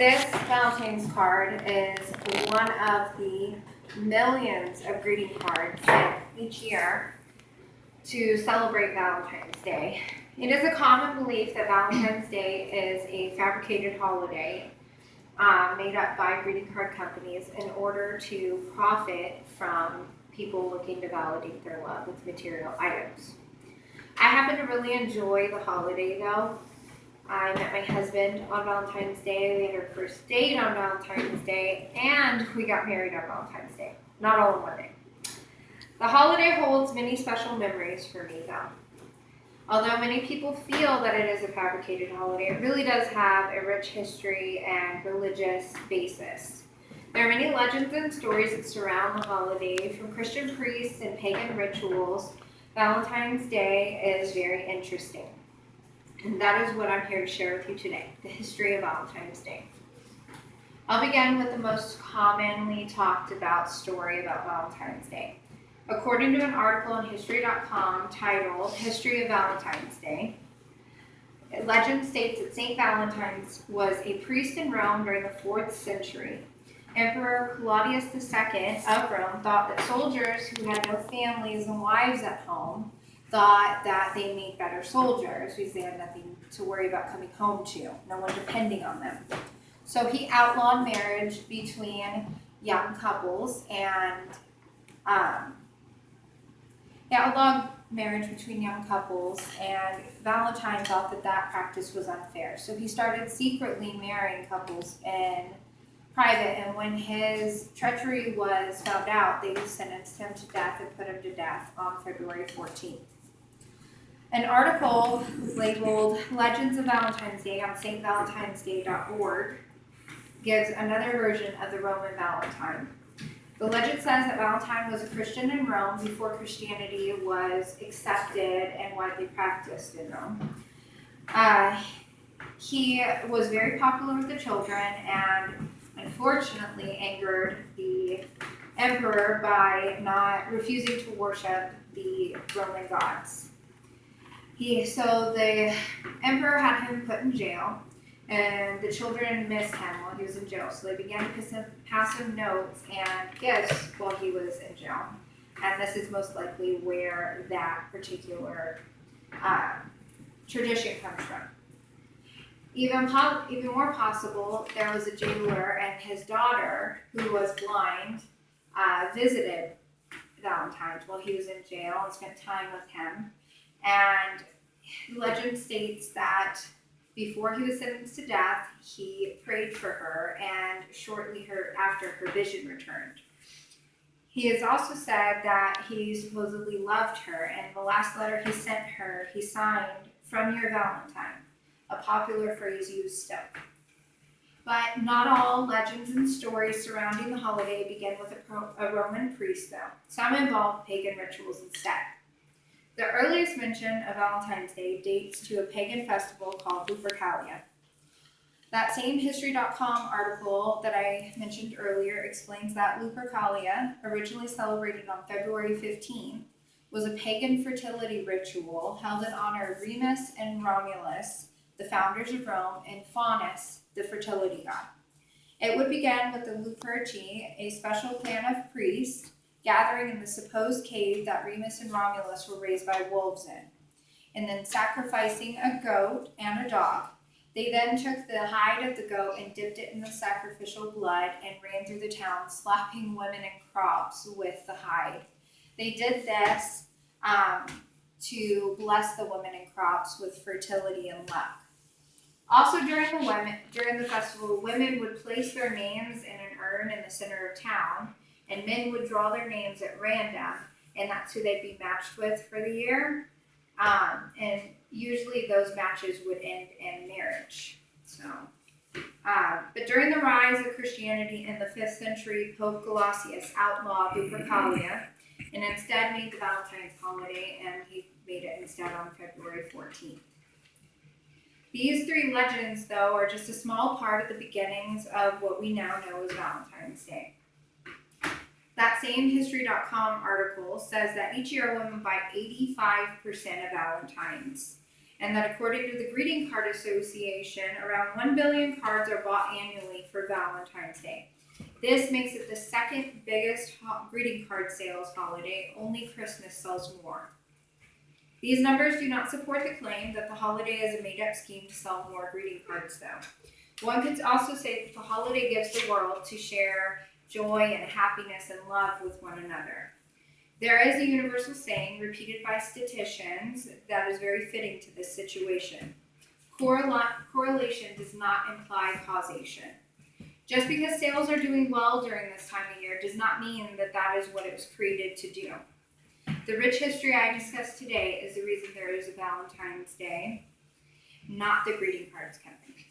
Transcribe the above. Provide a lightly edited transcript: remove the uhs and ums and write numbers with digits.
This Valentine's card is one of the millions of greeting cards sent each year to celebrate Valentine's Day. It is a common belief that Valentine's Day is a fabricated holiday made up by greeting card companies in order to profit from people looking to validate their love with material items. I happen to really enjoy the holiday though. I met my husband on Valentine's Day, we had our first date on Valentine's Day, and we got married on Valentine's Day. Not all in one day. The holiday holds many special memories for me though. Although many people feel that it is a fabricated holiday, it really does have a rich history and religious basis. There are many legends and stories that surround the holiday, from Christian priests and pagan rituals. Valentine's Day is very interesting. And that is what I'm here to share with you today, the history of Valentine's Day. I'll begin with the most commonly talked about story about Valentine's Day. According to an article on History.com titled History of Valentine's Day, legend states that St. Valentine's was a priest in Rome during the 4th century. Emperor Claudius II of Rome thought that soldiers who had no families and wives at home thought that they made better soldiers because they had nothing to worry about coming home to, no one depending on them. So he outlawed marriage between young couples and Valentine thought that that practice was unfair. So he started secretly marrying couples in private, and when his treachery was found out, they sentenced him to death and put him to death on February 14th. An article labeled Legends of Valentine's Day on stvalentinesday.org gives another version of the Roman Valentine. The legend says that Valentine was a Christian in Rome before Christianity was accepted and widely practiced in Rome. He was very popular with the children and unfortunately angered the emperor by not refusing to worship the Roman gods. So the emperor had him put in jail, and the children missed him while he was in jail. So they began to pass him notes and gifts while he was in jail. And this is most likely where that particular tradition comes from. Even more possible, there was a jailer and his daughter, who was blind, visited Valentine while he was in jail and spent time with him. And legend states that before he was sentenced to death, he prayed for her, and shortly after, her vision returned. He has also said that he supposedly loved her, and the last letter he sent her, he signed, "From your Valentine," a popular phrase used still. But not all legends and stories surrounding the holiday begin with a Roman priest, though. Some involve pagan rituals instead. The earliest mention of Valentine's Day dates to a pagan festival called Lupercalia. That same History.com article that I mentioned earlier explains that Lupercalia, originally celebrated on February 15, was a pagan fertility ritual held in honor of Remus and Romulus, the founders of Rome, and Faunus, the fertility god. It would begin with the Luperci, a special clan of priests, gathering in the supposed cave that Remus and Romulus were raised by wolves in, and then sacrificing a goat and a dog. They then took the hide of the goat and dipped it in the sacrificial blood and ran through the town, slapping women and crops with the hide. They did this to bless the women and crops with fertility and luck. Also during the festival, women would place their names in an urn in the center of town, and men would draw their names at random, and that's who they'd be matched with for the year. And usually those matches would end in marriage. But during the rise of Christianity in the 5th century, Pope Gelasius outlawed Lupercalia and instead made the Valentine's holiday, and he made it instead on February 14th. These three legends, though, are just a small part of the beginnings of what we now know as Valentine's Day. That same History.com article says that each year women buy 85% of Valentines. and that according to the Greeting Card Association, around 1 billion cards are bought annually for Valentine's Day. This makes it the second biggest greeting card sales holiday. Only Christmas sells more. These numbers do not support the claim that the holiday is a made-up scheme to sell more greeting cards, though. One could also say that the holiday gives the world to share joy and happiness and love with one another. There is a universal saying repeated by statisticians that is very fitting to this situation. Correlation does not imply causation. Just because sales are doing well during this time of year does not mean that that is what it was created to do. The rich history I discussed today is the reason there is a Valentine's Day, not the greeting cards company.